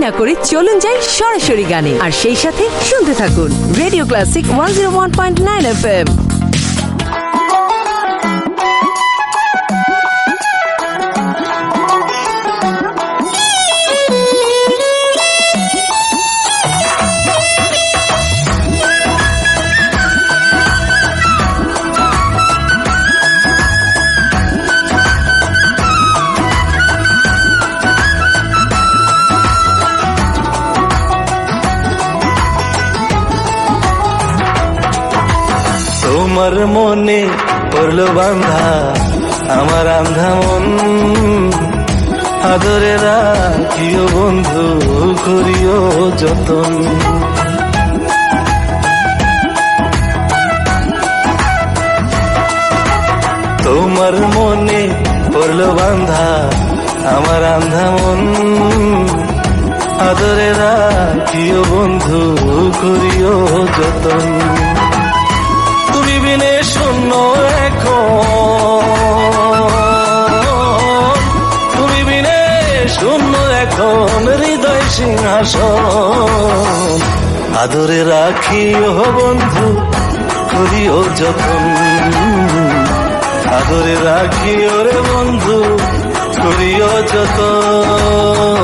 না করে চলুন যাই সরাসরি গানে, আর সেই সাথে শুনতে থাকুন রেডিও ক্লাসিক 101.9 FM। তোমার মনে পড়লো বান্ধা আমার আন্ধা মন, আদরে রাখিও বন্ধু করিও যতন। তোমার মনে পড়লো বান্ধা আমার আন্ধা মন, আদরে রাখিও বন্ধু করিও যতন। তুমি বিনে শূন্য এখন, তুমি বিনে শূন্য এখন হৃদয় সিংহাসন, আদরে রাখিও বন্ধু করিও যতন, আদরে রাখিও রে বন্ধু করিও যতন।